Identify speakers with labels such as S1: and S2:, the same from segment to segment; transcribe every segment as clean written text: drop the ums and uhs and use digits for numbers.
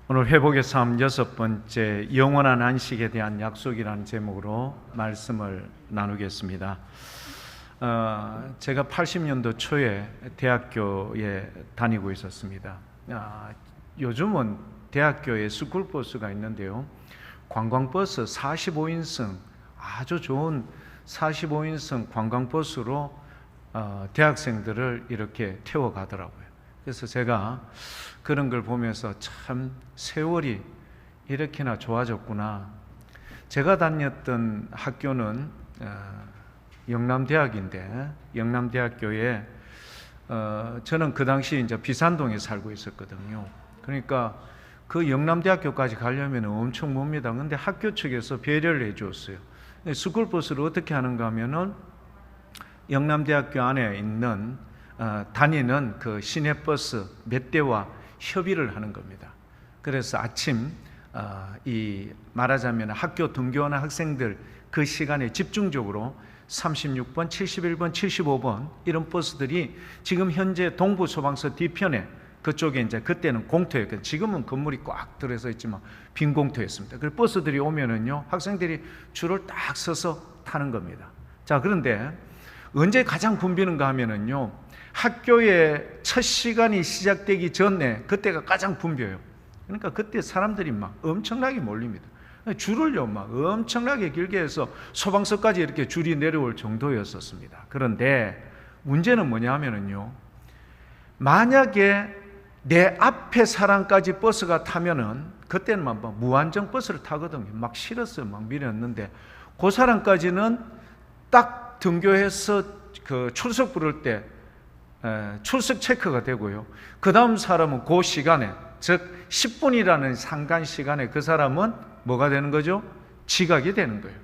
S1: 오늘 회복의 삶 6번째 영원한 안식에 대한 약속이라는 제목으로 말씀을 나누겠습니다. 제가 80년도 초에 대학교에 다니고 있었습니다. 요즘은 대학교에 스쿨버스가 있는데요, 관광버스 45인승, 아주 좋은 45인승 관광버스로 대학생들을 이렇게 태워가더라고요. 그래서 제가 그런 걸 보면서 참 세월이 이렇게나 좋아졌구나. 제가 다녔던 학교는 영남대학인데, 영남대학교에 저는 그 당시 이제 비산동에 살고 있었거든요. 그러니까 그 영남대학교까지 가려면 엄청 멉니다. 근데 학교 측에서 배려를 해주었어요. 스쿨버스를 어떻게 하는가 하면은 영남대학교 안에 있는 다니는 그 시내버스 몇 대와 협의를 하는 겁니다. 그래서 아침 이 말하자면 학교 등교하는 학생들 그 시간에 집중적으로 36번, 71번, 75번 이런 버스들이 지금 현재 동부소방서 뒤편에 그쪽에 이제 그때는 공터였거든요. 지금은 건물이 꽉 들어서 있지만 빈 공터였습니다. 그 버스들이 오면은요, 학생들이 줄을 딱 서서 타는 겁니다. 자, 그런데 언제 가장 붐비는가 하면은요, 학교의 첫 시간이 시작되기 전에 그때가 가장 붐벼요. 그러니까 그때 사람들이 막 엄청나게 몰립니다. 줄을요 막 엄청나게 길게 해서 소방서까지 이렇게 줄이 내려올 정도였었습니다. 그런데 문제는 뭐냐 하면은요, 만약에 내 앞에 사람까지 버스가 타면은 그때는 막 무한정 버스를 타거든요. 막 실었어요. 막 밀었는데 그 사람까지는 딱 등교해서 그 출석 부를 때 출석 체크가 되고요. 그 다음 사람은 그 시간에, 즉 10분이라는 상간 시간에 그 사람은 뭐가 되는 거죠? 지각이 되는 거예요.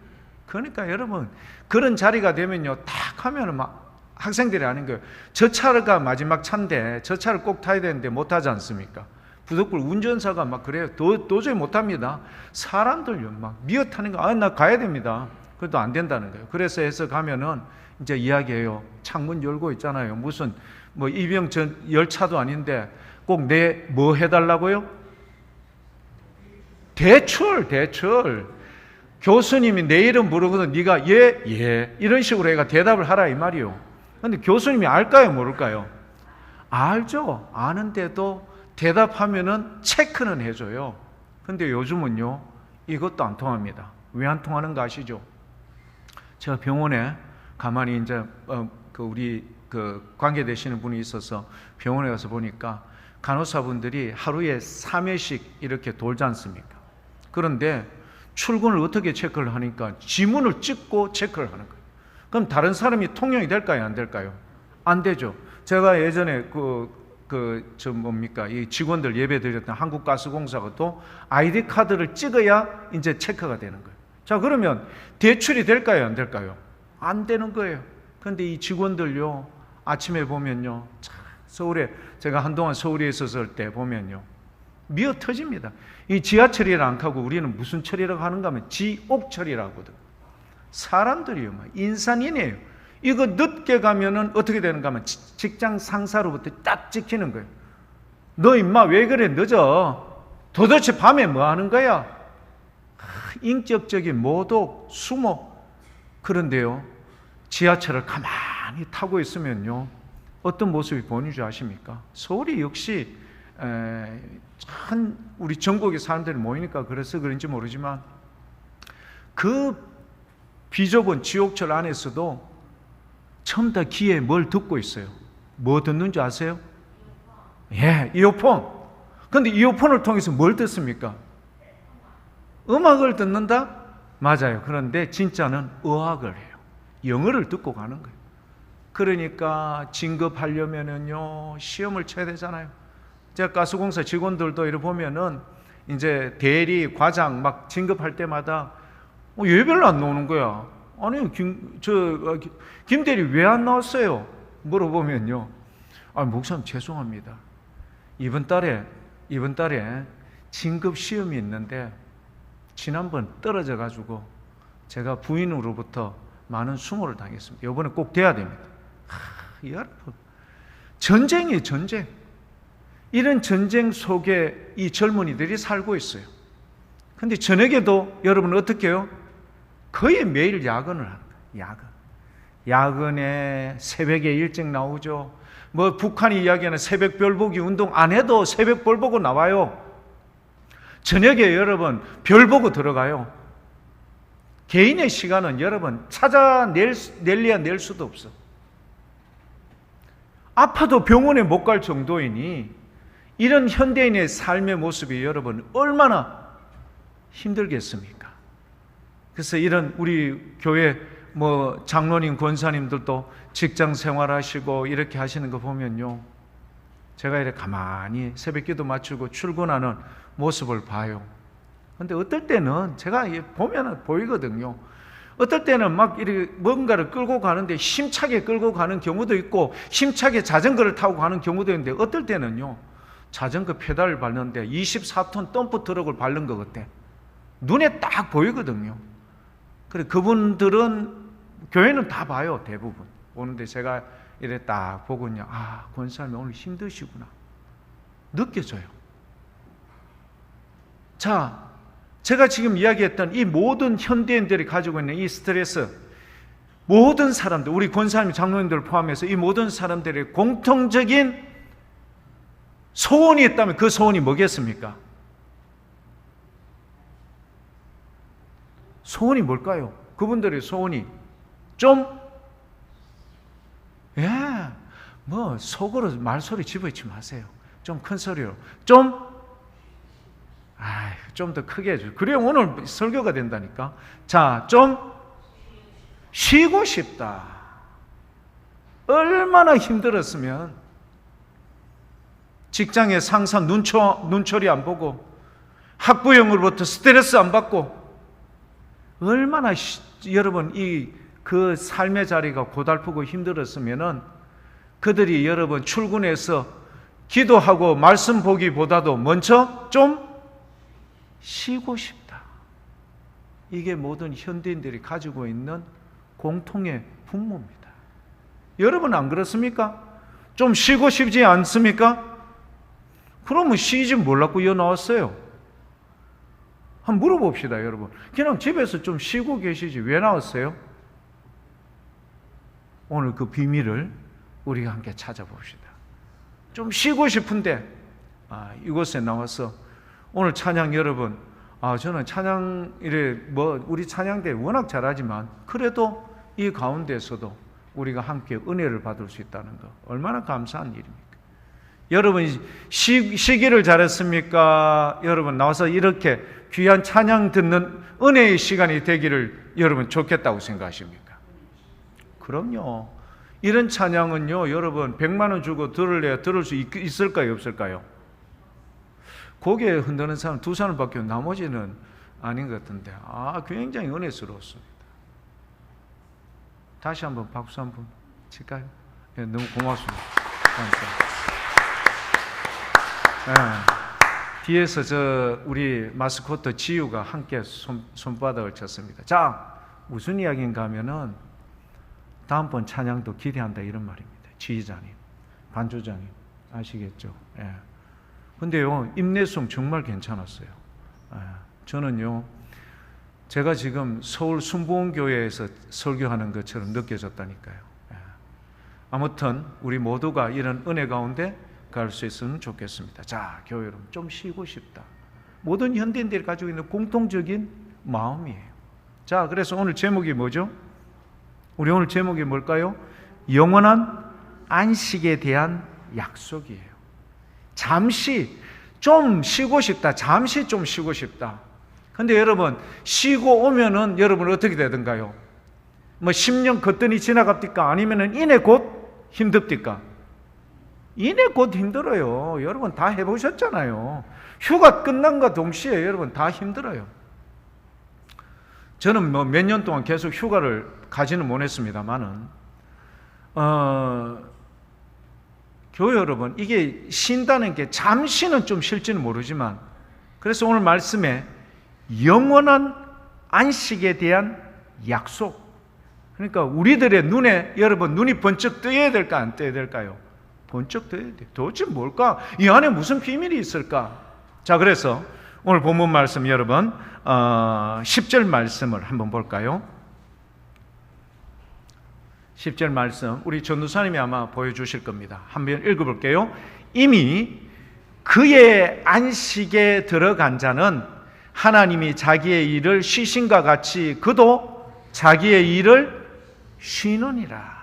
S1: 그러니까 여러분, 그런 자리가 되면요, 딱 하면은 막 학생들이 아닌 거예요. 저 차가 마지막 차인데 저 차를 꼭 타야 되는데 못 타지 않습니까? 부득불 운전사가 막 그래요. 도저히 못 합니다. 사람들요 막 미어 타는 거, 나 가야 됩니다. 그래도 안 된다는 거예요. 그래서 해서 가면은 이제 이야기해요. 창문 열고 있잖아요. 무슨 뭐 이병 전 열차도 아닌데 꼭 내 뭐 해달라고요? 대출. 교수님이 내 이름 부르거든. 네가 예 이런 식으로 애가 대답을 하라 이 말이요. 근데 교수님이 알까요, 모를까요? 알죠. 아는데도 대답하면은 체크는 해줘요. 근데 요즘은요, 이것도 안 통합니다. 왜 안 통하는 거 아시죠? 제가 병원에 가만히 이제 우리 관계 되시는 분이 있어서 병원에 가서 보니까 간호사분들이 하루에 3회씩 이렇게 돌지 않습니까? 그런데 출근을 어떻게 체크를 하니까 지문을 찍고 체크를 하는 거예요. 그럼 다른 사람이 통용이 될까요, 안 될까요? 안 되죠. 제가 예전에 이 직원들 예배 드렸던 한국가스공사가 또 아이디 카드를 찍어야 이제 체크가 되는 거예요. 자, 그러면 대출이 될까요, 안 될까요? 안 되는 거예요. 그런데 이 직원들요, 아침에 보면요, 서울에, 제가 한동안 서울에 있었을 때 보면요, 미어 터집니다. 이 지하철이라 안 하고 우리는 무슨 철이라고 하는가 하면 지옥철이라고 하거든. 사람들이요, 막 인산이네요. 이거 늦게 가면은 어떻게 되는가 하면 직장 상사로부터 딱 찍히는 거예요. 너 임마 왜 그래 늦어? 도대체 밤에 뭐 하는 거야? 인격적인 모독, 수모. 그런데요, 지하철을 가만히 타고 있으면요, 어떤 모습이 보이는 줄 아십니까? 서울이 역시 참 우리 전국의 사람들이 모이니까 그래서 그런지 모르지만 그 비좁은 지옥철 안에서도 처음 다 귀에 뭘 듣고 있어요. 뭐 듣는 줄 아세요? 예, 이어폰. 근데 이어폰을 통해서 뭘 듣습니까? 음악을 듣는다? 맞아요. 그런데 진짜는 의학을 해요. 영어를 듣고 가는 거예요. 그러니까 진급하려면은요, 시험을 쳐야 되잖아요. 제가 가스공사 직원들도 이렇게 보면은 이제 대리, 과장 막 진급할 때마다 예배를 안 나오는 거야. 아니, 김 대리 왜 안 나왔어요? 물어보면요, 목사님 죄송합니다. 이번 달에 진급 시험이 있는데 지난번 떨어져 가지고 제가 부인으로부터 많은 수모를 당했습니다. 이번에 꼭 돼야 됩니다. 여러분, 전쟁이에요, 전쟁. 이런 전쟁 속에 이 젊은이들이 살고 있어요. 근데 저녁에도 여러분 어떻게 해요? 거의 매일 야근을 하는 거예요. 야근에 새벽에 일찍 나오죠. 뭐 북한이 이야기하는 새벽별 보기 운동 안 해도 새벽별 보고 나와요. 저녁에 여러분 별 보고 들어가요. 개인의 시간은 여러분 찾아낼래야 낼 수도 없어. 아파도 병원에 못 갈 정도이니 이런 현대인의 삶의 모습이 여러분 얼마나 힘들겠습니까? 그래서 이런 우리 교회 뭐 장로님, 권사님들도 직장 생활하시고 이렇게 하시는 거 보면요, 제가 이렇게 가만히 새벽기도 마치고 출근하는 모습을 봐요. 근데 어떨 때는 제가 보면 보이거든요. 어떨 때는 막 이렇게 뭔가를 끌고 가는데 힘차게 끌고 가는 경우도 있고 힘차게 자전거를 타고 가는 경우도 있는데 어떨 때는요, 자전거 페달을 밟는데 24톤 덤프 트럭을 밟는 것 같아. 눈에 딱 보이거든요. 그래, 그분들은 교회는 다 봐요. 대부분 오는데 제가 이래 딱 보군요. 아, 권사님 오늘 힘드시구나 느껴져요. 자, 제가 지금 이야기했던 이 모든 현대인들이 가지고 있는 이 스트레스, 모든 사람들, 우리 권사님, 장로님들 포함해서 이 모든 사람들의 공통적인 소원이 있다면 그 소원이 뭐겠습니까? 소원이 뭘까요? 그분들의 소원이 뭐 속으로 말소리 집어넣지 마세요. 좀 큰 소리로 좀 더 크게 해줘. 그래야 오늘 설교가 된다니까. 자, 좀 쉬고 싶다. 얼마나 힘들었으면 직장에 상사 눈초리 안 보고 학부형으로부터 스트레스 안 받고 얼마나 여러분 그 삶의 자리가 고달프고 힘들었으면은 그들이 여러분 출근해서 기도하고 말씀 보기보다도 먼저 좀 쉬고 싶다. 이게 모든 현대인들이 가지고 있는 공통의 분모입니다. 여러분 안 그렇습니까? 좀 쉬고 싶지 않습니까? 그러면 쉬지 몰라고 이어 나왔어요. 한번 물어봅시다, 여러분. 그냥 집에서 좀 쉬고 계시지 왜 나왔어요? 오늘 그 비밀을 우리가 함께 찾아봅시다. 좀 쉬고 싶은데 이곳에 나와서 오늘 찬양 여러분, 저는 찬양 우리 찬양대 워낙 잘하지만 그래도 이 가운데서도 우리가 함께 은혜를 받을 수 있다는 거 얼마나 감사한 일입니까? 여러분이 쉬기를 잘했습니까? 여러분 나와서 이렇게 귀한 찬양 듣는 은혜의 시간이 되기를 여러분 좋겠다고 생각하십니까? 그럼요. 이런 찬양은요, 여러분 100만 원 주고 들을 수 있을까요, 없을까요? 고개 흔드는 사람 2사람밖에 나머지는 아닌 것 같은데, 굉장히 은혜스러웠습니다. 다시 한번 박수 한번 칠까요? 네, 너무 고맙습니다. 뒤에서 우리 마스코트 지유가 함께 손바닥을 쳤습니다. 자, 무슨 이야기인가 하면은 다음번 찬양도 기대한다 이런 말입니다. 지휘자님, 반주자님 아시겠죠? 예. 근데요, 인내성 정말 괜찮았어요. 저는요, 제가 지금 서울 순복음교회에서 설교하는 것처럼 느껴졌다니까요. 아무튼 우리 모두가 이런 은혜 가운데 갈 수 있으면 좋겠습니다. 자, 교회 여러분, 좀 쉬고 싶다. 모든 현대인들이 가지고 있는 공통적인 마음이에요. 자, 그래서 오늘 제목이 뭐죠? 우리 오늘 제목이 뭘까요? 영원한 안식에 대한 약속이에요. 잠시 좀 쉬고 싶다. 잠시 좀 쉬고 싶다. 근데 여러분, 쉬고 오면은 여러분 어떻게 되던가요? 뭐 10년 걷더니 지나갑니까? 아니면은 이내 곧 힘듭니까? 이내 곧 힘들어요. 여러분 다 해보셨잖아요. 휴가 끝난과 동시에 여러분 다 힘들어요. 저는 뭐 몇 년 동안 계속 휴가를 가지는 못했습니다만은, 교회 여러분, 이게 쉰다는 게 잠시는 좀 쉴지는 모르지만, 그래서 오늘 말씀에 영원한 안식에 대한 약속. 그러니까 우리들의 눈에 여러분 눈이 번쩍 뜨여야 될까 안 뜨여야 될까요? 번쩍 떠야 돼. 도대체 뭘까? 이 안에 무슨 비밀이 있을까? 자, 그래서 오늘 본문 말씀 여러분 10절 말씀을 한번 볼까요? 10절 말씀 우리 전도사님이 아마 보여주실 겁니다. 한번 읽어볼게요. 이미 그의 안식에 들어간 자는 하나님이 자기의 일을 쉬신과 같이 그도 자기의 일을 쉬느니라.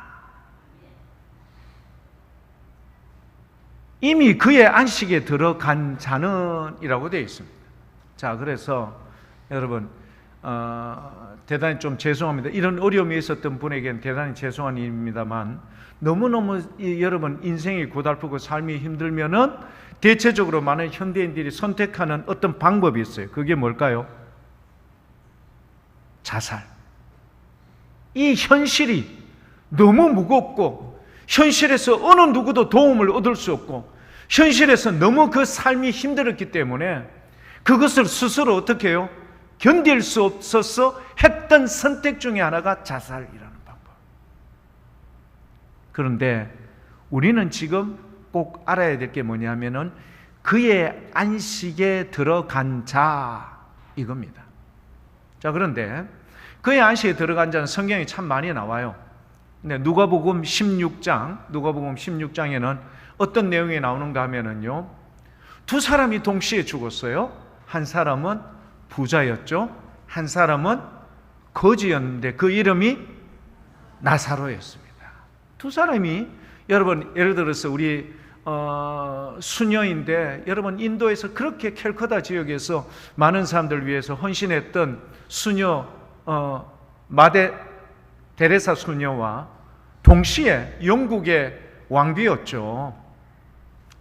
S1: 이미 그의 안식에 들어간 자는 이라고 되어 있습니다. 자, 그래서 여러분 대단히 좀 죄송합니다. 이런 어려움이 있었던 분에게는 대단히 죄송한 일입니다만 너무너무 여러분 인생이 고달프고 삶이 힘들면은 대체적으로 많은 현대인들이 선택하는 어떤 방법이 있어요. 그게 뭘까요? 자살. 이 현실이 너무 무겁고 현실에서 어느 누구도 도움을 얻을 수 없고 현실에서 너무 그 삶이 힘들었기 때문에 그것을 스스로 어떻게 해요? 견딜 수 없어서 했던 선택 중에 하나가 자살이라는 방법. 그런데 우리는 지금 꼭 알아야 될 게 뭐냐면은 그의 안식에 들어간 자 이겁니다. 자, 그런데 그의 안식에 들어간 자는 성경에 참 많이 나와요. 근데 누가복음 16장에는 어떤 내용이 나오는가 하면은요, 두 사람이 동시에 죽었어요. 한 사람은 부자였죠. 한 사람은 거지였는데 그 이름이 나사로였습니다. 두 사람이 여러분 예를 들어서 우리 수녀인데 여러분 인도에서 그렇게 캘커다 지역에서 많은 사람들 위해서 헌신했던 수녀 마대 데레사 수녀와 동시에 영국의 왕비였죠.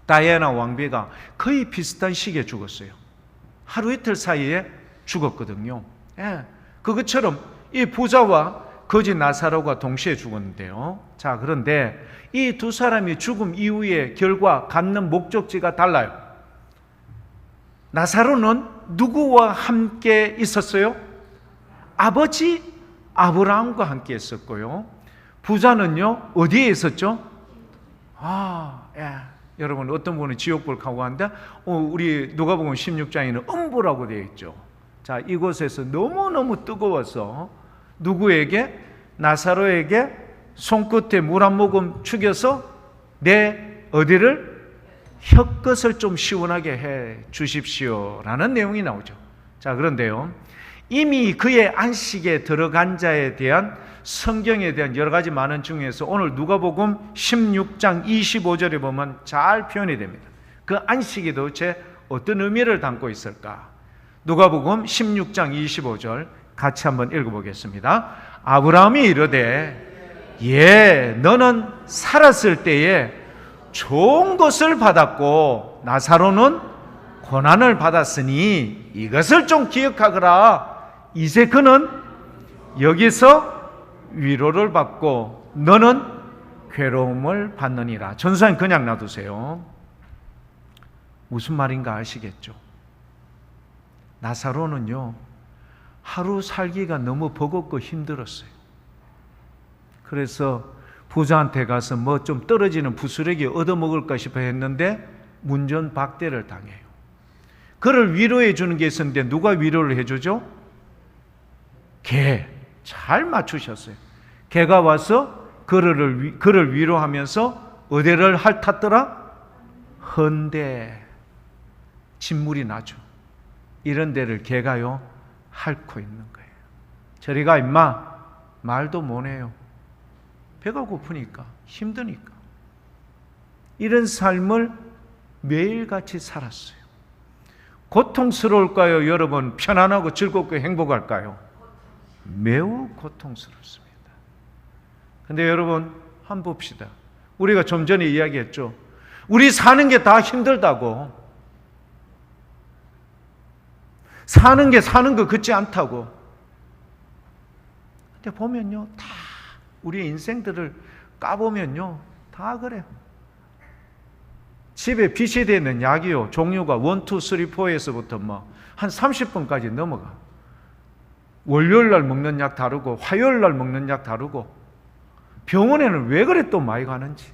S1: 다이애나 왕비가 거의 비슷한 시기에 죽었어요. 하루 이틀 사이에 죽었거든요. 예, 그것처럼 이 부자와 거지 나사로가 동시에 죽었는데요. 자, 그런데 이 두 사람이 죽음 이후의 결과 갖는 목적지가 달라요. 나사로는 누구와 함께 있었어요? 아버지 아브라함과 함께 있었고요. 부자는요 어디에 있었죠? 여러분 어떤 분은 지옥불 가고 한다. 우리 누가복음 16장에는 음부라고 되어 있죠. 자, 이곳에서 너무너무 뜨거워서 누구에게? 나사로에게 손끝에 물 한 모금 죽여서 내 어디를? 혀끝을 좀 시원하게 해 주십시오라는 내용이 나오죠. 자, 그런데요 이미 그의 안식에 들어간 자에 대한 성경에 대한 여러 가지 많은 중에서 오늘 누가복음 16장 25절에 보면 잘 표현이 됩니다. 그 안식이 도대체 어떤 의미를 담고 있을까? 누가복음 16장 25절 같이 한번 읽어보겠습니다. 아브라함이 이르되 너는 살았을 때에 좋은 것을 받았고 나사로는 고난을 받았으니 이것을 좀 기억하거라. 이제 그는 여기서 위로를 받고 너는 괴로움을 받느니라. 전사님 그냥 놔두세요. 무슨 말인가 아시겠죠? 나사로는요 하루 살기가 너무 버겁고 힘들었어요. 그래서 부자한테 가서 뭐 좀 떨어지는 부스러기 얻어먹을까 싶어 했는데 문전박대를 당해요. 그를 위로해 주는 게 있었는데 누가 위로를 해주죠? 개. 잘 맞추셨어요. 개가 와서 그를 위로하면서 어디를 핥았더라? 헌데. 진물이 나죠. 이런 데를 개가요 핥고 있는 거예요. 저리 가 임마. 말도 못해요. 배가 고프니까 힘드니까. 이런 삶을 매일같이 살았어요. 고통스러울까요? 여러분 편안하고 즐겁고 행복할까요? 매우 고통스럽습니다. 근데 여러분 한번 봅시다. 우리가 좀 전에 이야기했죠. 우리 사는 게 다 힘들다고. 사는 게 사는 것 같지 않다고. 근데 보면요 다 우리의 인생들을 까보면요 다 그래요. 집에 비치되어 있는 약이요 종류가 1, 2, 3, 4에서부터 뭐 한 30번까지 넘어가. 월요일날 먹는 약 다르고 화요일날 먹는 약 다르고 병원에는 왜 그래 또 많이 가는지.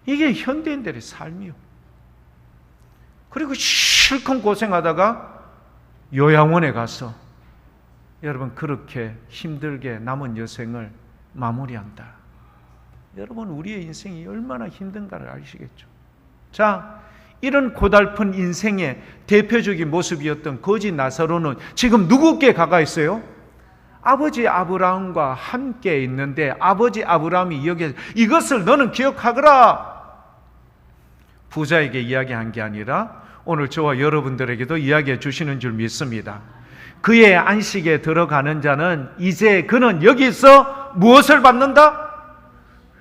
S1: 이게 현대인들의 삶이요. 그리고 실컷 고생하다가 요양원에 가서 여러분 그렇게 힘들게 남은 여생을 마무리한다. 여러분 우리의 인생이 얼마나 힘든가를 아시겠죠? 자, 이런 고달픈 인생의 대표적인 모습이었던 거지 나사로는 지금 누구께 가가 있어요? 아버지 아브라함과 함께 있는데 아버지 아브라함이 여기에 이것을 너는 기억하거라. 부자에게 이야기한 게 아니라 오늘 저와 여러분들에게도 이야기해 주시는 줄 믿습니다. 그의 안식에 들어가는 자는 이제 그는 여기서 무엇을 받는다?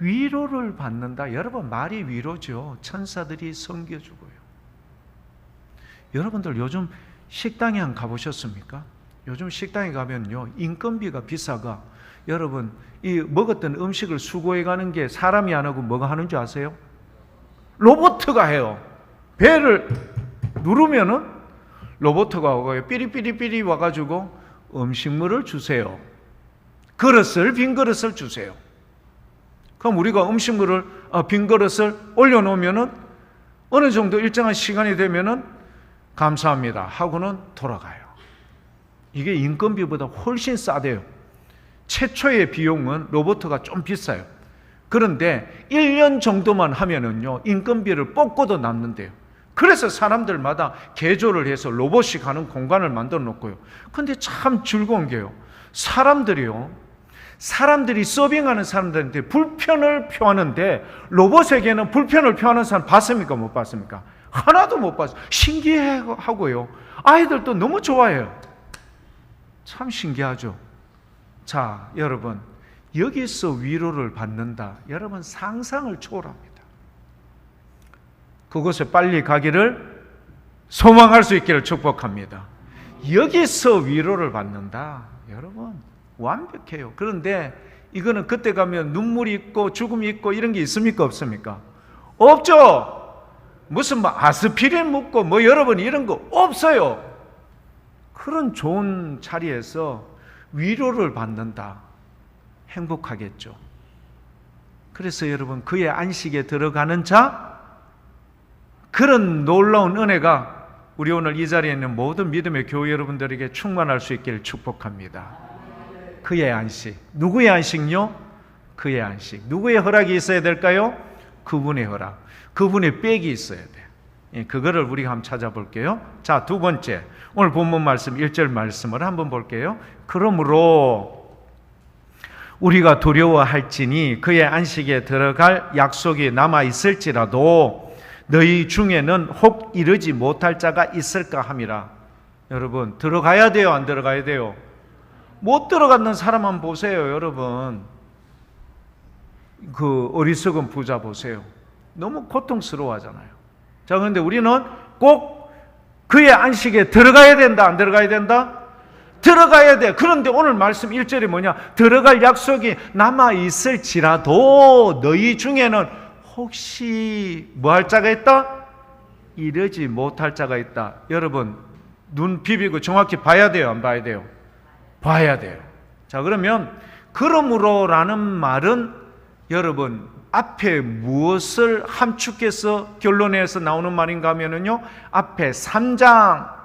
S1: 위로를 받는다. 여러분 말이 위로죠. 천사들이 섬겨주고요. 여러분들 요즘 식당에 한 가보셨습니까? 요즘 식당에 가면요 인건비가 비싸가 여러분 이 먹었던 음식을 수거해 가는 게 사람이 안 하고 뭐가 하는 줄 아세요? 로봇가 해요. 배를 누르면은 로봇가 오고요. 삐리삐리삐리 와가지고 음식물을 주세요. 빈 그릇을 주세요. 그럼 우리가 음식물을 빈 그릇을 올려놓으면은 어느 정도 일정한 시간이 되면은 감사합니다 하고는 돌아가요. 이게 인건비보다 훨씬 싸대요. 최초의 비용은 로봇가 좀 비싸요. 그런데 1년 정도만 하면은요 인건비를 뽑고도 남는데요. 그래서 사람들마다 개조를 해서 로봇이 가는 공간을 만들어 놓고요. 근데 참 즐거운 게요, 사람들이 서빙하는 사람들한테 불편을 표하는데 로봇에게는 불편을 표하는 사람 봤습니까? 못 봤습니까? 하나도 못 봤어요. 신기해하고요. 아이들도 너무 좋아해요. 참 신기하죠. 자, 여러분 여기서 위로를 받는다. 여러분 상상을 초월합니다. 그곳에 빨리 가기를 소망할 수 있기를 축복합니다. 여기서 위로를 받는다. 여러분 완벽해요. 그런데 이거는 그때 가면 눈물이 있고 죽음이 있고 이런 게 있습니까? 없습니까? 없죠. 무슨 아스피린 묻고 여러분 이런 거 없어요. 그런 좋은 자리에서 위로를 받는다. 행복하겠죠. 그래서 여러분 그의 안식에 들어가는 자, 그런 놀라운 은혜가 우리 오늘 이 자리에 있는 모든 믿음의 교회 여러분들에게 충만할 수 있기를 축복합니다. 그의 안식. 누구의 안식요? 그의 안식. 누구의 허락이 있어야 될까요? 그분의 허락. 그분의 빽이 있어야 돼요. 그거를 우리가 한번 찾아볼게요. 자, 두 번째, 오늘 본문 말씀 1절 말씀을 한번 볼게요. 그러므로 우리가 두려워할지니 그의 안식에 들어갈 약속이 남아있을지라도 너희 중에는 혹 이르지 못할 자가 있을까 함이라. 여러분 들어가야 돼요? 안 들어가야 돼요? 못 들어가는 사람 한번 보세요. 여러분 그 어리석은 부자 보세요. 너무 고통스러워하잖아요. 자, 그런데 우리는 꼭 그의 안식에 들어가야 된다, 안 들어가야 된다? 들어가야 돼. 그런데 오늘 말씀 1절이 뭐냐? 들어갈 약속이 남아있을지라도 너희 중에는 혹시 뭐 할 자가 있다? 이르지 못할 자가 있다. 여러분 눈 비비고 정확히 봐야 돼요, 안 봐야 돼요? 봐야 돼요. 자, 그러면 그러므로라는 말은 여러분 앞에 무엇을 함축해서 결론에서 나오는 말인가 하면은요, 앞에 3장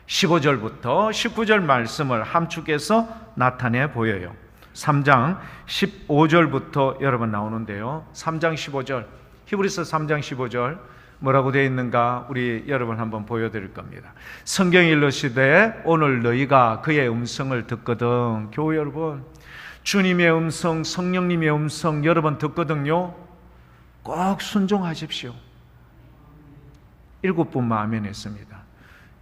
S1: 15절부터 19절 말씀을 함축해서 나타내 보여요. 3장 15절부터 여러분 나오는데요. 3장 15절, 히브리서 3장 15절 뭐라고 되어 있는가 우리 여러분 한번 보여드릴 겁니다. 성경이 이르시되 오늘 너희가 그의 음성을 듣거든. 교회 여러분, 주님의 음성, 성령님의 음성 여러분 듣거든요. 꼭 순종하십시오. 7분만 아멘 했습니다.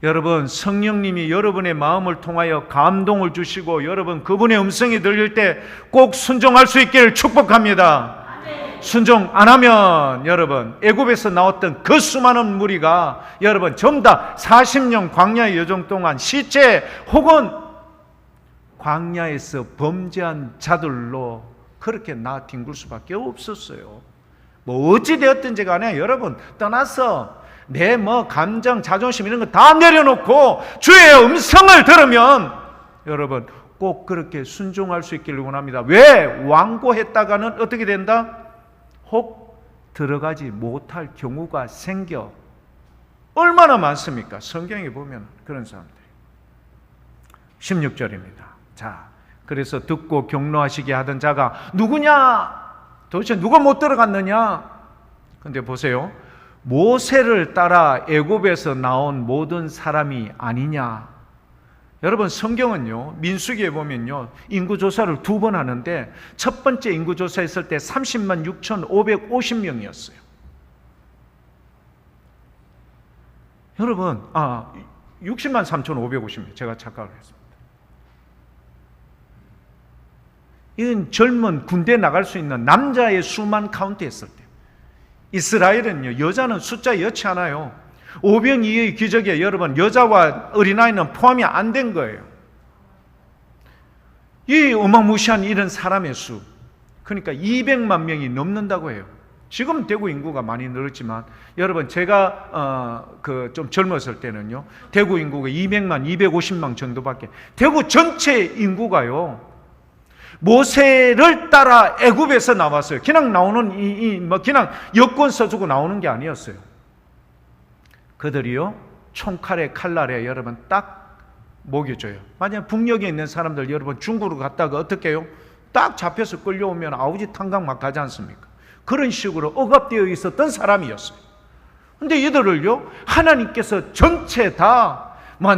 S1: 여러분 성령님이 여러분의 마음을 통하여 감동을 주시고 여러분 그분의 음성이 들릴 때 꼭 순종할 수 있기를 축복합니다. 순종 안 하면 여러분 애굽에서 나왔던 그 수많은 무리가 여러분 전부 다 40년 광야의 여정 동안 시체 혹은 광야에서 범죄한 자들로 그렇게 나 뒹굴 수밖에 없었어요. 뭐 어찌 되었든지 간에 여러분 떠나서 내 감정, 자존심 이런 거 다 내려놓고 주의 음성을 들으면 여러분 꼭 그렇게 순종할 수 있기를 원합니다. 왜? 완고했다가는 어떻게 된다? 혹 들어가지 못할 경우가 생겨. 얼마나 많습니까? 성경에 보면 그런 사람들이. 16절입니다. 자, 그래서 듣고 경노하시게 하던 자가 누구냐? 도대체 누가 못 들어갔느냐? 근데 보세요. 모세를 따라 애굽에서 나온 모든 사람이 아니냐? 여러분, 성경은요, 민수기에 보면요, 인구조사를 2번 하는데, 첫 번째 인구조사했을 때 30만 6,550명이었어요. 여러분, 60만 3,550명. 제가 착각을 했습니다. 이건 젊은 군대 나갈 수 있는 남자의 수만 카운트했을 때. 이스라엘은요, 여자는 숫자 여치 않아요. 오병이의 기적에 여러분, 여자와 어린아이는 포함이 안 된 거예요. 이 어마무시한 이런 사람의 수, 그러니까 200만 명이 넘는다고 해요. 지금 대구 인구가 많이 늘었지만, 여러분, 제가 좀 젊었을 때는요, 대구 인구가 200만, 250만 정도밖에, 대구 전체 인구가요, 모세를 따라 애굽에서 나왔어요. 그냥 나오는 그냥 여권 써주고 나오는 게 아니었어요. 그들이요, 총칼에 칼날에 여러분 딱 먹여줘요. 만약 북녘에 있는 사람들 여러분 중국으로 갔다가 어떻게 해요? 딱 잡혀서 끌려오면 아우지 탄광 막 가지 않습니까? 그런 식으로 억압되어 있었던 사람이었어요. 근데 이들을요, 하나님께서 전체 다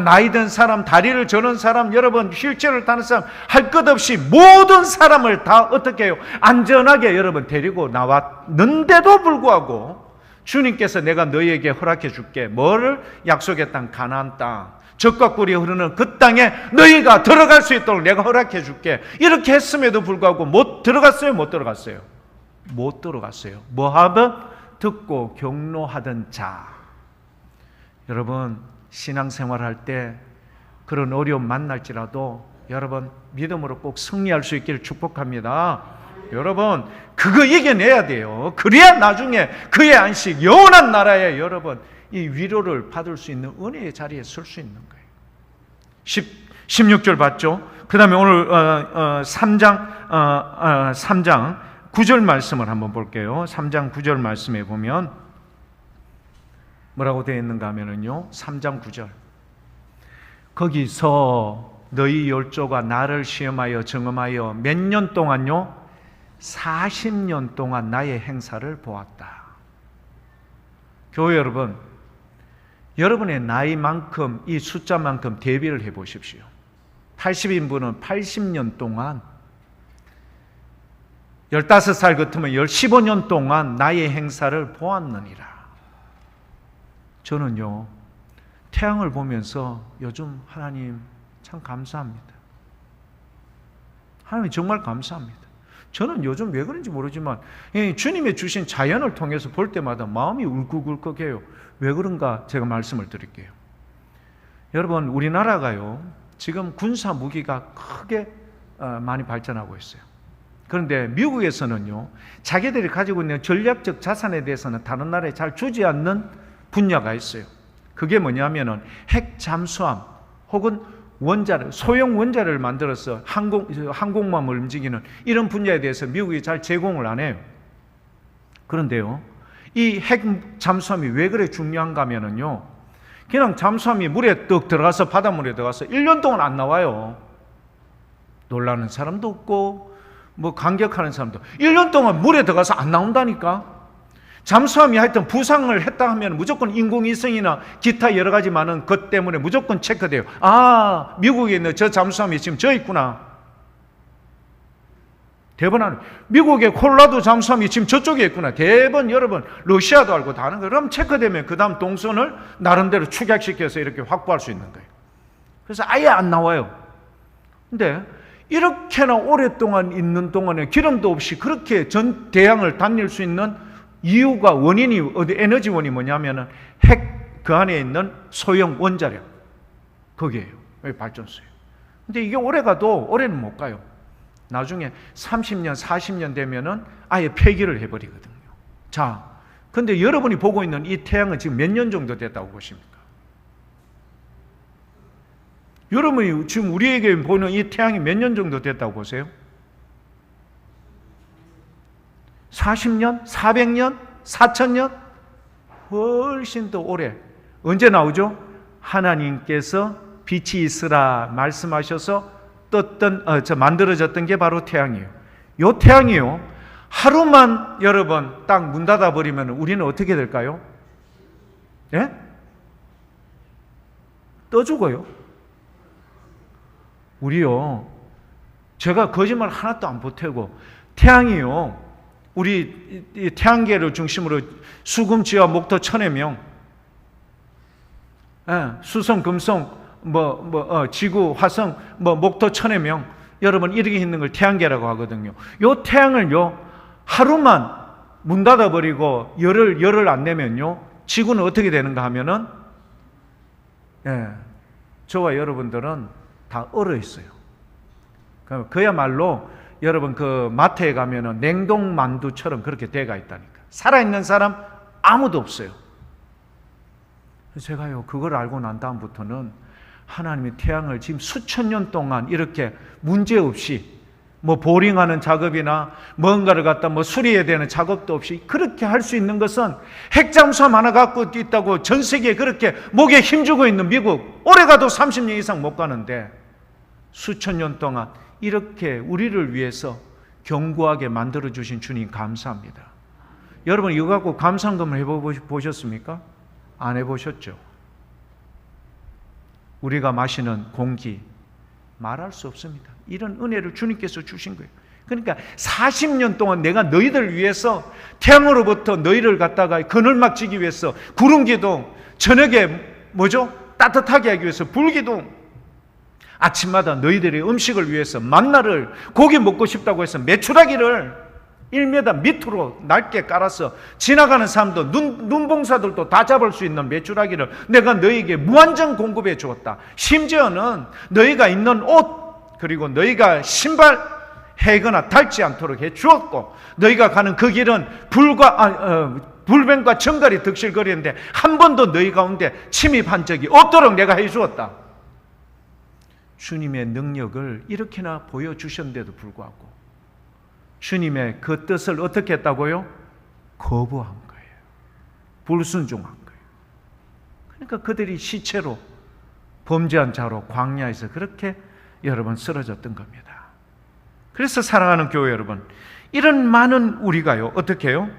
S1: 나이 든 사람, 다리를 저는 사람, 여러분 휠체어를 타는 사람, 할 것 없이 모든 사람을 다 어떻게 해요? 안전하게 여러분 데리고 나왔는데도 불구하고 주님께서 내가 너희에게 허락해 줄게. 뭐를? 약속의 땅, 가나안 땅, 젖과 꿀이 흐르는 그 땅에 너희가 들어갈 수 있도록 내가 허락해 줄게. 이렇게 했음에도 불구하고 못 들어갔어요? 못 들어갔어요? 못 들어갔어요. 뭐 하든? 듣고 경노하던 자. 여러분, 신앙생활할 때 그런 어려움 만날지라도 여러분 믿음으로 꼭 승리할 수 있기를 축복합니다. 여러분, 그거 이겨내야 돼요. 그래야 나중에 그의 안식, 영원한 나라에 여러분 이 위로를 받을 수 있는 은혜의 자리에 설 수 있는 거예요. 16절 봤죠? 그 다음에 오늘 3장 9절 말씀을 한번 볼게요. 3장 9절 말씀에 보면 뭐라고 되어 있는가 하면은요, 3장 9절. 거기서 너희 열조가 나를 시험하여 정험하여 몇 년 동안요? 40년 동안 나의 행사를 보았다. 교회 여러분, 여러분의 나이만큼, 이 숫자만큼 대비를 해 보십시오. 80인분은 80년 동안, 15살 같으면 15년 동안 나의 행사를 보았느니라. 저는요, 태양을 보면서 요즘 하나님 참 감사합니다. 하나님 정말 감사합니다. 저는 요즘 왜 그런지 모르지만 주님의 주신 자연을 통해서 볼 때마다 마음이 울컥울컥해요. 왜 그런가 제가 말씀을 드릴게요. 여러분, 우리나라가요, 지금 군사 무기가 크게 많이 발전하고 있어요. 그런데 미국에서는요, 자기들이 가지고 있는 전략적 자산에 대해서는 다른 나라에 잘 주지 않는 분야가 있어요. 그게 뭐냐면은 핵 잠수함 혹은 원자를, 소형 원자를 만들어서 항공모함을 움직이는 이런 분야에 대해서 미국이 잘 제공을 안 해요. 그런데요, 이 핵 잠수함이 왜 그래 중요한가 하면은요, 그냥 잠수함이 물에 떡 들어가서, 바닷물에 들어가서 1년 동안 안 나와요. 놀라는 사람도 없고 뭐 감격하는 사람도. 1년 동안 물에 들어가서 안 나온다니까. 잠수함이 하여튼 부상을 했다 하면 무조건 인공위성이나 기타 여러 가지 많은 것 때문에 무조건 체크돼요. 아, 미국에 있는 저 잠수함이 지금 저 있구나. 대번 미국의 콜로라도 잠수함이 지금 저쪽에 있구나. 대번 여러분 러시아도 알고 다 아는 거예요. 그럼 체크되면 그 다음 동선을 나름대로 축약시켜서 이렇게 확보할 수 있는 거예요. 그래서 아예 안 나와요. 근데 이렇게나 오랫동안 있는 동안에 기름도 없이 그렇게 전 대양을 다닐 수 있는 이유가, 원인이, 에너지원이 뭐냐면은 핵 그 안에 있는 소형 원자력, 거기에요. 여기 발전소예요. 근데 이게 오래 가도 오래는 못 가요. 나중에 30년, 40년 되면은 아예 폐기를 해버리거든요. 자, 근데 여러분이 보고 있는 이 태양은 지금 몇 년 정도 됐다고 보십니까? 여러분이 지금 우리에게 보는 이 태양이 몇 년 정도 됐다고 보세요? 40년? 400년? 4,000년? 훨씬 더 오래. 언제 나오죠? 하나님께서 빛이 있으라 말씀하셔서 만들어졌던 게 바로 태양이에요. 요 태양이요, 하루만 여러분 딱 문 닫아 버리면 우리는 어떻게 될까요? 예? 떠 죽어요. 우리요, 제가 거짓말 하나도 안 보태고, 태양이요, 우리 이 태양계를 중심으로 수금지와 목토 천의 명, 수성, 금성, 지구, 화성, 목토 천의 명, 여러분 이렇게 있는 걸 태양계라고 하거든요. 요 태양을요, 하루만 문 닫아버리고 열을 안 내면요, 지구는 어떻게 되는가 하면은, 저와 여러분들은 다 얼어 있어요. 그야말로 여러분 그 마트에 가면은 냉동 만두처럼 그렇게 돼가 있다니까. 살아있는 사람 아무도 없어요. 제가요, 그걸 알고 난 다음부터는 하나님이 태양을 지금 수천 년 동안 이렇게 문제없이 보링하는 작업이나 뭔가를 갖다 수리해야 되는 작업도 없이 그렇게 할 수 있는 것은 핵잠수함 하나 갖고 있다고 전 세계에 그렇게 목에 힘주고 있는 미국, 오래 가도 30년 이상 못 가는데 수천 년 동안 이렇게 우리를 위해서 견고하게 만들어주신 주님 감사합니다. 여러분 이거 갖고 감상금을 해보셨습니까? 안 해보셨죠? 우리가 마시는 공기 말할 수 없습니다. 이런 은혜를 주님께서 주신 거예요. 그러니까 40년 동안 내가 너희들 위해서 태양으로부터 너희를 갖다가 그늘막 지기 위해서 구름기둥, 저녁에 따뜻하게 하기 위해서 불기둥, 아침마다 너희들의 음식을 위해서 만나를, 고기 먹고 싶다고 해서 메추라기를 1m 밑으로 낮게 깔아서 지나가는 사람도 눈봉사들도 다 잡을 수 있는 메추라기를 내가 너희에게 무한정 공급해 주었다. 심지어는 너희가 입는 옷, 그리고 너희가 신발 해거나 닳지 않도록 해 주었고, 너희가 가는 그 길은 불뱀과 정갈이 득실거리는데 한 번도 너희 가운데 침입한 적이 없도록 내가 해 주었다. 주님의 능력을 이렇게나 보여주셨는데도 불구하고 주님의 그 뜻을 어떻게 했다고요? 거부한 거예요. 불순종한 거예요. 그러니까 그들이 시체로, 범죄한 자로 광야에서 그렇게 여러분 쓰러졌던 겁니다. 그래서 사랑하는 교회 여러분, 이런 많은 우리가요, 어떻게 해요?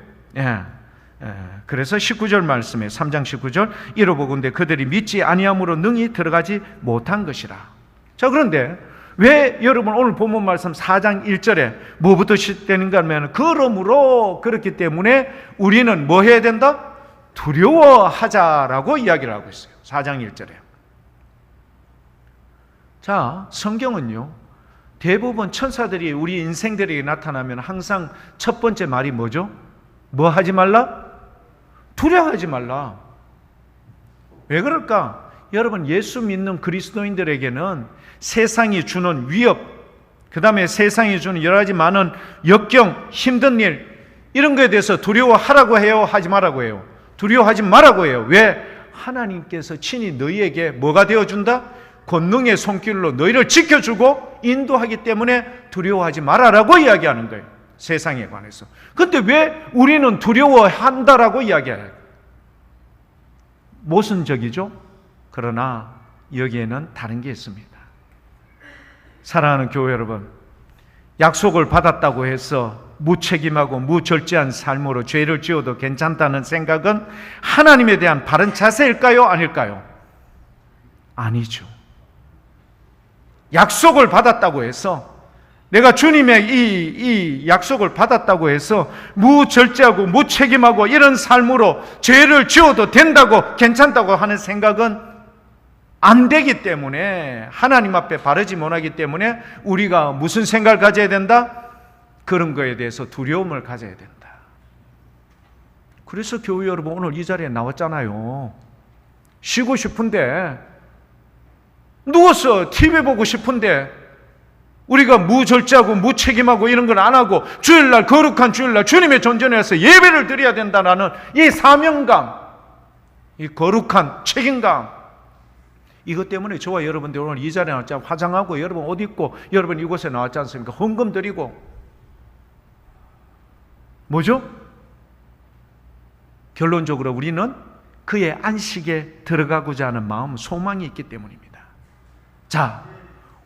S1: 그래서 19절 말씀에 3장 19절 이러보건대 그들이 믿지 아니함으로 능히 들어가지 못한 것이라. 자, 그런데 왜 여러분 오늘 본문 말씀 4장 1절에 뭐부터 시작되는가 하면, 그러므로 그렇기 때문에 우리는 뭐 해야 된다? 두려워하자라고 이야기를 하고 있어요. 4장 1절에. 자, 성경은요, 대부분 천사들이 우리 인생들에게 나타나면 항상 첫 번째 말이 뭐죠? 뭐 하지 말라? 두려워하지 말라. 왜 그럴까? 여러분, 예수 믿는 그리스도인들에게는 세상이 주는 위협, 그 다음에 세상이 주는 여러 가지 많은 역경, 힘든 일, 이런 거에 대해서 두려워하라고 해요? 하지 말라고 해요? 두려워하지 말라고 해요. 왜? 하나님께서 친히 너희에게 뭐가 되어준다? 권능의 손길로 너희를 지켜주고 인도하기 때문에 두려워하지 말아라고 이야기하는 거예요. 세상에 관해서. 그런데 왜 우리는 두려워한다라고 이야기해요? 모순적이죠? 그러나 여기에는 다른 게 있습니다. 사랑하는 교회 여러분, 약속을 받았다고 해서 무책임하고 무절제한 삶으로 죄를 지어도 괜찮다는 생각은 하나님에 대한 바른 자세일까요? 아닐까요? 아니죠. 약속을 받았다고 해서, 내가 주님의 이 약속을 받았다고 해서 무절제하고 무책임하고 이런 삶으로 죄를 지어도 된다고, 괜찮다고 하는 생각은 안 되기 때문에, 하나님 앞에 바르지 못하기 때문에 우리가 무슨 생각을 가져야 된다? 그런 거에 대해서 두려움을 가져야 된다. 그래서 교회 여러분, 오늘 이 자리에 나왔잖아요. 쉬고 싶은데, 누워서 TV 보고 싶은데, 우리가 무절제하고 무책임하고 이런 걸 안 하고 주일날, 거룩한 주일날 주님의 전전에서 예배를 드려야 된다는 이 사명감, 이 거룩한 책임감, 이것 때문에 저와 여러분들 오늘 이 자리에 나왔잖아요. 화장하고 여러분 옷 입고 여러분 이곳에 나왔지 않습니까? 헌금 드리고. 뭐죠? 결론적으로 우리는 그의 안식에 들어가고자 하는 마음, 소망이 있기 때문입니다. 자,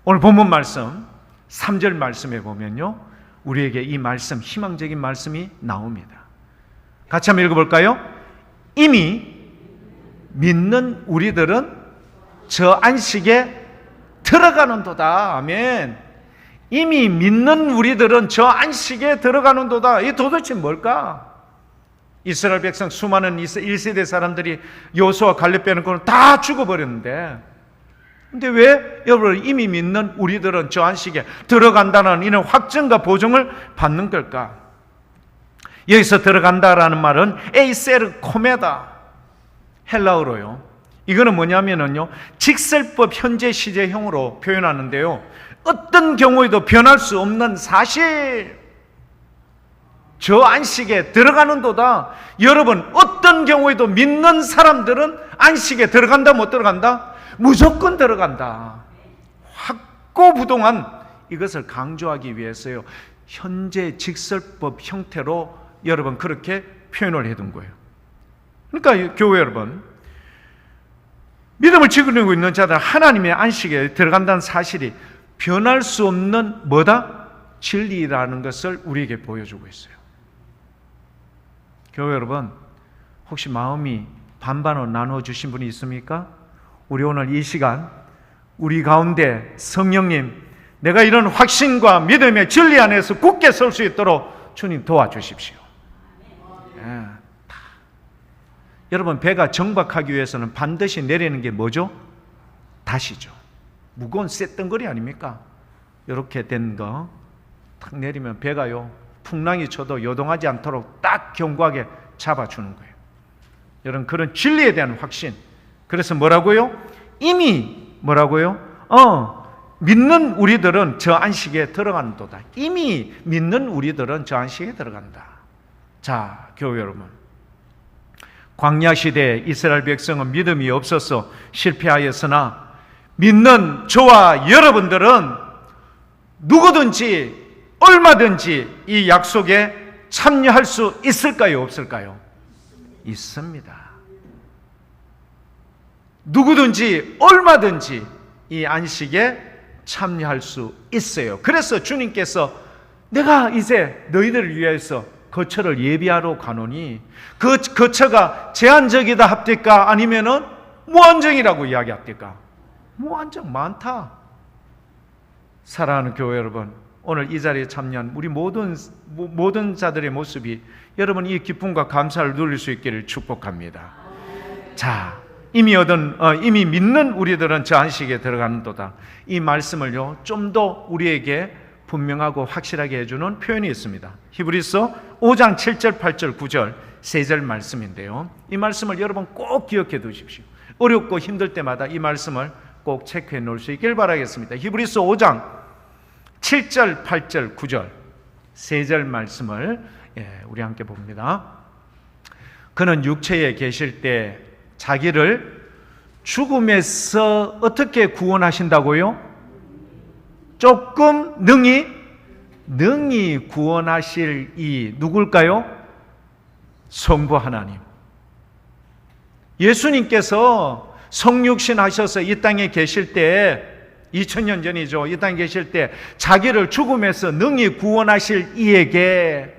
S1: 오늘 본문 말씀 3절 말씀에 보면요, 우리에게 이 말씀, 희망적인 말씀이 나옵니다. 같이 한번 읽어볼까요? 이미 믿는 우리들은 저 안식에 들어가는도다. 아멘. 이미 믿는 우리들은 저 안식에 들어가는도다. 이게 도대체 뭘까? 이스라엘 백성 수많은 1세대 사람들이 여호수아 갈렙 빼놓고는 다 죽어버렸는데, 근데 왜 여러분 이미 믿는 우리들은 저 안식에 들어간다는 이런 확증과 보증을 받는 걸까? 여기서 들어간다라는 말은 에이세르 코메다, 헬라어로요. 이거는 뭐냐면요, 직설법 현재 시제형으로 표현하는데요, 어떤 경우에도 변할 수 없는 사실, 저 안식에 들어가는도다. 여러분, 어떤 경우에도 믿는 사람들은 안식에 들어간다, 못 들어간다? 무조건 들어간다. 확고부동한 이것을 강조하기 위해서요, 현재 직설법 형태로 여러분 그렇게 표현을 해둔 거예요. 그러니까 교회 여러분, 믿음을 지키고 있는 자들 하나님의 안식에 들어간다는 사실이 변할 수 없는 뭐다? 진리라는 것을 우리에게 보여주고 있어요. 교회 여러분, 혹시 마음이 반반으로 나누어 주신 분이 있습니까? 우리 오늘 이 시간 우리 가운데 성령님, 내가 이런 확신과 믿음의 진리 안에서 굳게 설 수 있도록 주님 도와주십시오. 예. 여러분, 배가 정박하기 위해서는 반드시 내리는 게 뭐죠? 다시죠. 무거운 쇳덩거리 아닙니까? 이렇게 된 거 탁 내리면 배가요, 풍랑이 쳐도 요동하지 않도록 딱 견고하게 잡아주는 거예요. 여러분, 그런 진리에 대한 확신. 그래서 뭐라고요? 이미 뭐라고요? 믿는 우리들은 저 안식에 들어간도다. 이미 믿는 우리들은 저 안식에 들어간다. 자, 교회 여러분, 광야 시대에 이스라엘 백성은 믿음이 없어서 실패하였으나 믿는 저와 여러분들은 누구든지 얼마든지 이 약속에 참여할 수 있을까요? 없을까요? 있습니다. 누구든지 얼마든지 이 안식에 참여할 수 있어요. 그래서 주님께서 내가 이제 너희들을 위해서 거처를 예비하러 가노니, 그 거처가 제한적이다 합니까? 아니면은 무한정이라고 이야기합니까? 무한정 많다. 사랑하는 교회 여러분, 오늘 이 자리에 참여한 우리 모든 자들의 모습이 여러분 이 기쁨과 감사를 누릴 수 있기를 축복합니다. 자, 이미 믿는 우리들은 저 안식에 들어가는도다. 이 말씀을요, 좀 더 우리에게 분명하고 확실하게 해주는 표현이 있습니다. 히브리서 5장 7절, 8절, 9절 세 절 말씀인데요, 이 말씀을 여러분 꼭 기억해 두십시오. 어렵고 힘들 때마다 이 말씀을 꼭 체크해 놓을 수 있길 바라겠습니다. 히브리서 5장 7절, 8절, 9절 세 절 말씀을 우리 함께 봅니다. 그는 육체에 계실 때 자기를 죽음에서 어떻게 구원하신다고요? 조금 능히 구원하실 이 누굴까요? 성부 하나님. 예수님께서 성육신 하셔서 이 땅에 계실 때, 2000년 전이죠. 이 땅에 계실 때 자기를 죽음에서 능히 구원하실 이에게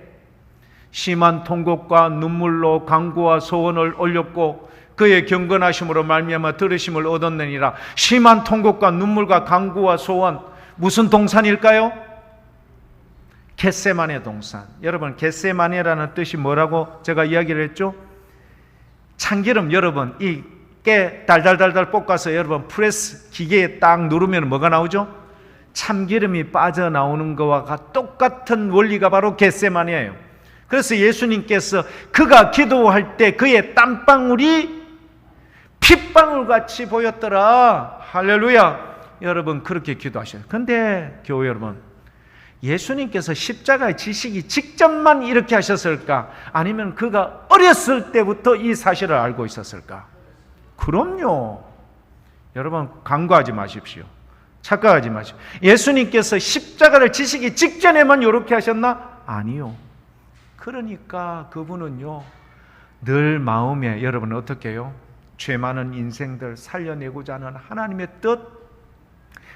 S1: 심한 통곡과 눈물로 간구와 소원을 올렸고 그의 경건하심으로 말미암아 들으심을 얻었느니라. 심한 통곡과 눈물과 간구와 소원, 무슨 동산일까요? 겟세마네 동산. 여러분, 겟세마네라는 뜻이 뭐라고 제가 이야기를 했죠? 참기름, 여러분 이 깨 달달달달 볶아서 여러분 프레스 기계에 딱 누르면 뭐가 나오죠? 참기름이 빠져나오는 것과 똑같은 원리가 바로 겟세마네예요. 그래서 예수님께서 그가 기도할 때 그의 땀방울이 핏방울같이 보였더라. 할렐루야. 여러분 그렇게 기도하셔요. 그런데 교회 여러분, 예수님께서 십자가에 지시기 직전만 이렇게 하셨을까? 아니면 그가 어렸을 때부터 이 사실을 알고 있었을까? 그럼요. 여러분 간과하지 마십시오. 착각하지 마십시오. 예수님께서 십자가를 지시기 직전에만 이렇게 하셨나? 아니요. 그러니까 그분은요, 늘 마음에 여러분 어떻게 해요? 죄 많은 인생들 살려내고자 하는 하나님의 뜻,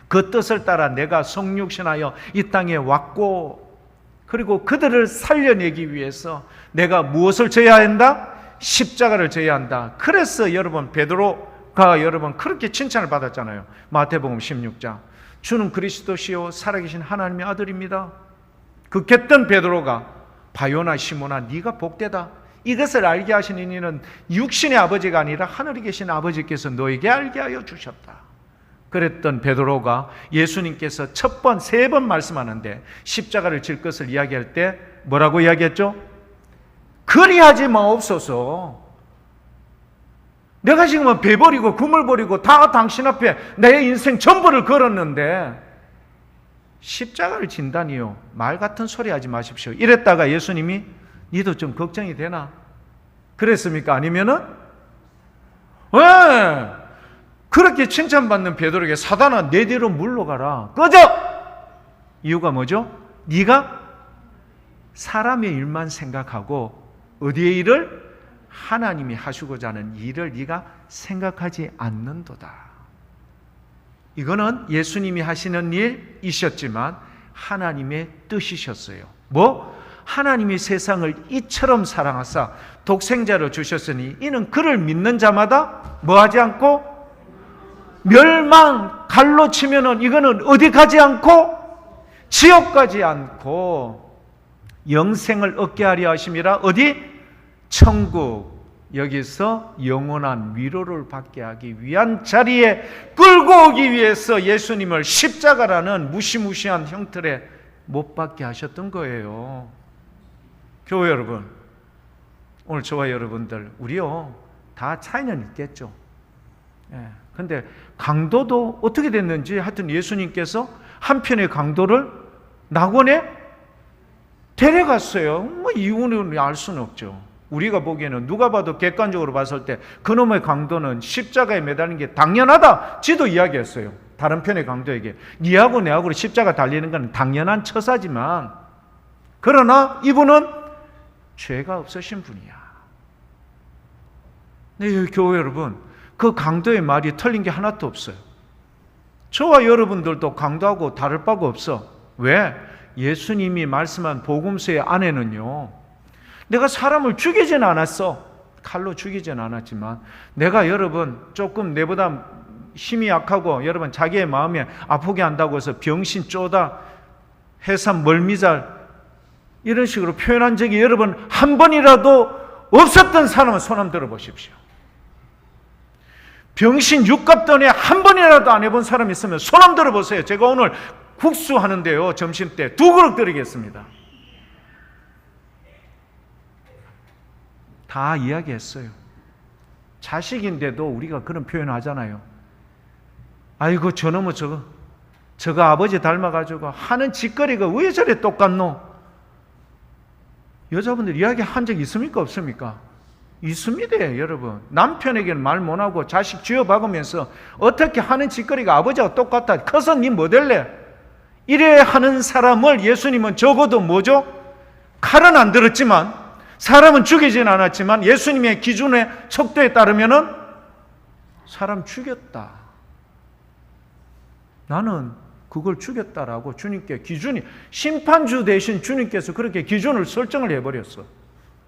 S1: 그 뜻을 따라 내가 성육신하여 이 땅에 왔고, 그리고 그들을 살려내기 위해서 내가 무엇을 져야 한다? 십자가를 져야 한다. 그래서 여러분 베드로가 여러분 그렇게 칭찬을 받았잖아요. 마태복음 16장. 주는 그리스도시요 살아계신 하나님의 아들입니다. 그 깼던 베드로가 바요나 시몬아 네가 복되다. 이것을 알게 하시는 이는 육신의 아버지가 아니라 하늘에 계신 아버지께서 너에게 알게 하여 주셨다. 그랬던 베드로가 예수님께서 첫 번, 세 번 말씀하는데 십자가를 질 것을 이야기할 때 뭐라고 이야기했죠? 그리하지 마옵소서. 내가 지금 배 버리고 금을 버리고 다 당신 앞에 내 인생 전부를 걸었는데 십자가를 진다니요. 말 같은 소리 하지 마십시오. 이랬다가 예수님이 니도 좀 걱정이 되나? 그랬습니까? 아니면은 왜? 그렇게 칭찬받는 베드로에게 사단아 내 뒤로 물러가라. 꺼져! 이유가 뭐죠? 네가 사람의 일만 생각하고 어디의 일을? 하나님이 하시고자 하는 일을 네가 생각하지 않는도다. 이거는 예수님이 하시는 일이셨지만 하나님의 뜻이셨어요. 뭐? 하나님이 세상을 이처럼 사랑하사 독생자를 주셨으니 이는 그를 믿는 자마다 뭐하지 않고 멸망, 갈로 치면은 이거는 어디 가지 않고 지옥 가지 않고 영생을 얻게 하려 하심이라. 어디? 천국. 여기서 영원한 위로를 받게 하기 위한 자리에 끌고 오기 위해서 예수님을 십자가라는 무시무시한 형틀에 못 박게 하셨던 거예요. 교회 여러분, 오늘 저와 여러분들 우리요 다 차이는 있겠죠. 근데 강도도 어떻게 됐는지 하여튼 예수님께서 한편의 강도를 낙원에 데려갔어요. 뭐 이유는 알 수는 없죠. 우리가 보기에는 누가 봐도 객관적으로 봤을 때 그놈의 강도는 십자가에 매달린 게 당연하다. 지도 이야기했어요. 다른 편의 강도에게 니하고 내하고 십자가 달리는 건 당연한 처사지만 그러나 이분은 죄가 없으신 분이야. 네, 교회 여러분, 그 강도의 말이 틀린 게 하나도 없어요. 저와 여러분들도 강도하고 다를 바가 없어. 왜? 예수님이 말씀한 복음서의 안에는요, 내가 사람을 죽이진 않았어. 칼로 죽이진 않았지만 내가 여러분 조금 내보다 힘이 약하고 여러분 자기의 마음에 아프게 한다고 해서 병신 쪼다 해산 멀미잘 이런 식으로 표현한 적이 여러분 한 번이라도 없었던 사람은 손 한번 들어보십시오. 병신 육갑돈에 한 번이라도 안 해본 사람 있으면 손 한번 들어보세요. 제가 오늘 국수 하는데요, 점심때 2그릇 드리겠습니다. 다 이야기했어요. 자식인데도 우리가 그런 표현을 하잖아요. 아이고 저놈은 저거 아버지 닮아가지고 하는 짓거리가 왜 저래 똑같노? 여자분들 이야기 한 적 있습니까? 없습니까? 있습니다. 여러분, 남편에게는 말 못하고 자식 쥐어박으면서 어떻게 하는 짓거리가 아버지하고 똑같다, 커서 니 뭐 될래? 이래 하는 사람을 예수님은 적어도 뭐죠? 칼은 안 들었지만, 사람은 죽이진 않았지만 예수님의 기준의 척도에 따르면은 사람 죽였다. 나는 그걸 죽였다라고 주님께 기준이, 심판주 대신 주님께서 그렇게 기준을 설정을 해버렸어.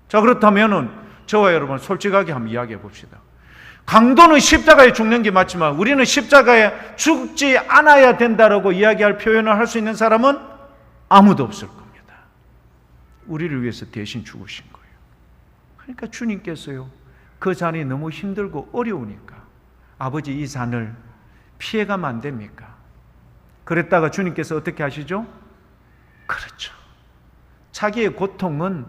S1: 자, 그렇다면은 저와 여러분 솔직하게 한번 이야기해 봅시다. 강도는 십자가에 죽는 게 맞지만 우리는 십자가에 죽지 않아야 된다라고 이야기할 표현을 할 수 있는 사람은 아무도 없을 겁니다. 우리를 위해서 대신 죽으신 거예요. 그러니까 주님께서요, 그 잔이 너무 힘들고 어려우니까 아버지 이 잔을 피해가면 안 됩니까? 그랬다가 주님께서 어떻게 하시죠? 그렇죠. 자기의 고통은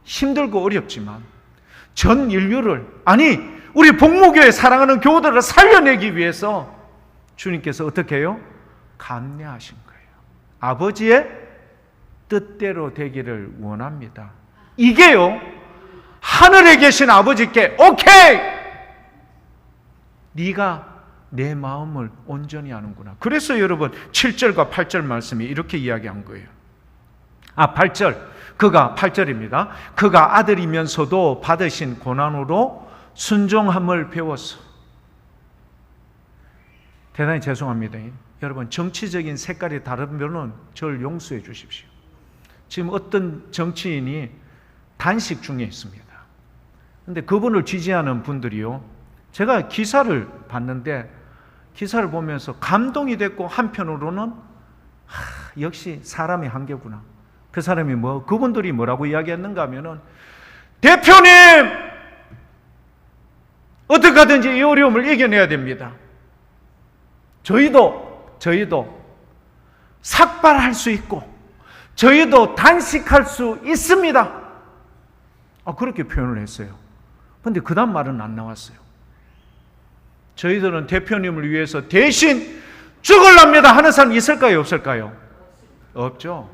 S1: 힘들고 어렵지만 전 인류를, 아니 우리 복무교회 사랑하는 교우들을 살려내기 위해서 주님께서 어떻게 해요? 감내하신 거예요. 아버지의 뜻대로 되기를 원합니다. 이게요, 하늘에 계신 아버지께 오케이! 네가 내 마음을 온전히 하는구나. 그래서 여러분 7절과 8절 말씀이 이렇게 이야기한 거예요. 8절. 그가 8절입니다. 그가 아들이면서도 받으신 고난으로 순종함을 배웠어. 대단히 죄송합니다. 여러분, 정치적인 색깔이 다르면은 저를 용서해 주십시오. 지금 어떤 정치인이 단식 중에 있습니다. 근데 그분을 지지하는 분들이요, 제가 기사를 봤는데 기사를 보면서 감동이 됐고, 한편으로는 역시 사람의 한계구나. 그 사람이 그분들이 뭐라고 이야기했는가 하면은, 대표님! 어떻게 하든지 이 어려움을 이겨내야 됩니다. 저희도 삭발할 수 있고, 저희도 단식할 수 있습니다. 그렇게 표현을 했어요. 근데 그 다음 말은 안 나왔어요. 저희들은 대표님을 위해서 대신 죽을랍니다 하는 사람 있을까요, 없을까요? 없죠.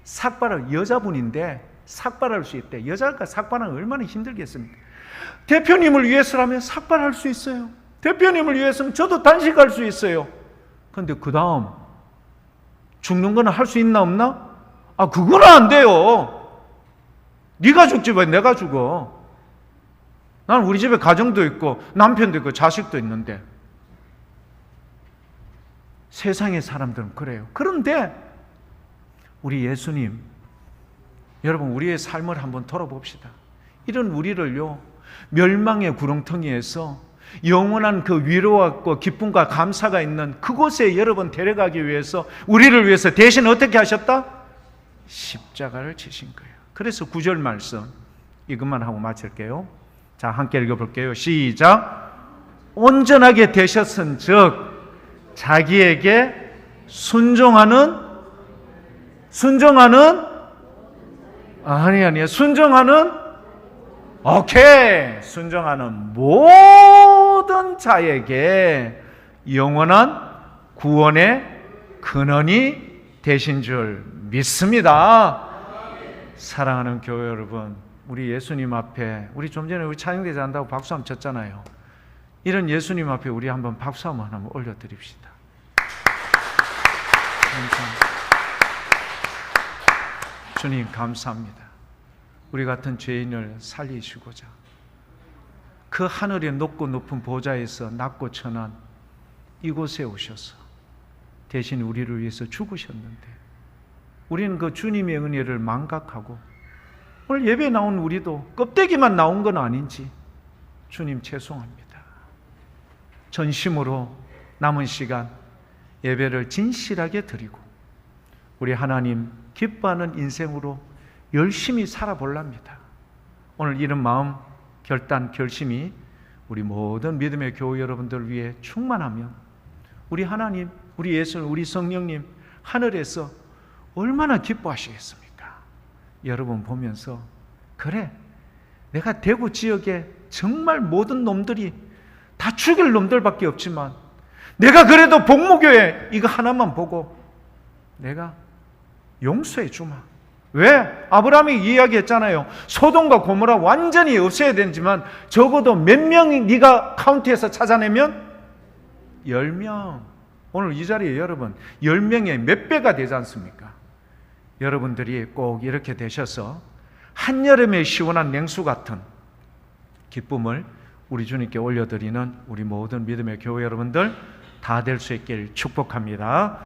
S1: 삭발을, 여자분인데 삭발할 수 있대. 여자가 삭발하면 얼마나 힘들겠습니까? 대표님을 위해서라면 삭발할 수 있어요. 대표님을 위해서는 저도 단식할 수 있어요. 그런데 그 다음 죽는 거는 할 수 있나 없나? 그거는 안 돼요. 네가 죽지 왜 내가 죽어? 난 우리 집에 가정도 있고 남편도 있고 자식도 있는데. 세상의 사람들은 그래요. 그런데 우리 예수님, 여러분, 우리의 삶을 한번 돌아봅시다. 이런 우리를요, 멸망의 구렁텅이에서 영원한 그 위로와 기쁨과 감사가 있는 그곳에 여러분 데려가기 위해서, 우리를 위해서 대신 어떻게 하셨다? 십자가를 지신 거예요. 그래서 9절 말씀 이것만 하고 마칠게요. 자, 함께 읽어볼게요. 시작. 온전하게 되셨은즉 자기에게 순종하는 모든 자에게 영원한 구원의 근원이 되신 줄 믿습니다. 사랑하는 교회 여러분, 우리 예수님 앞에, 우리 좀 전에 우리 찬양대회 한다고 박수 한번 쳤잖아요. 이런 예수님 앞에 우리 한번 박수 한번 올려드립시다. 감사합니다. 주님 감사합니다. 우리 같은 죄인을 살리시고자 그 하늘의 높고 높은 보좌에서 낮고 천한 이곳에 오셔서 대신 우리를 위해서 죽으셨는데, 우리는 그 주님의 은혜를 망각하고 오늘 예배에 나온 우리도 껍데기만 나온 건 아닌지 주님 죄송합니다. 전심으로 남은 시간 예배를 진실하게 드리고 우리 하나님 기뻐하는 인생으로 열심히 살아보랍니다. 오늘 이런 마음, 결단, 결심이 우리 모든 믿음의 교회 여러분들 위해 충만하면 우리 하나님, 우리 예수, 우리 성령님 하늘에서 얼마나 기뻐하시겠습니까? 여러분 보면서, 그래, 내가 대구 지역에 정말 모든 놈들이 다 죽일 놈들밖에 없지만 내가 그래도 복무교회 이거 하나만 보고 내가 용서해 주마. 왜? 아브라함이 이야기했잖아요. 소돔과 고모라 완전히 없애야 되지만 적어도 몇 명이 네가 카운트해서 찾아내면 10명. 오늘 이 자리에 여러분 10명의 몇 배가 되지 않습니까? 여러분들이 꼭 이렇게 되셔서 한여름의 시원한 냉수 같은 기쁨을 우리 주님께 올려드리는 우리 모든 믿음의 교회 여러분들 다 될 수 있길 축복합니다.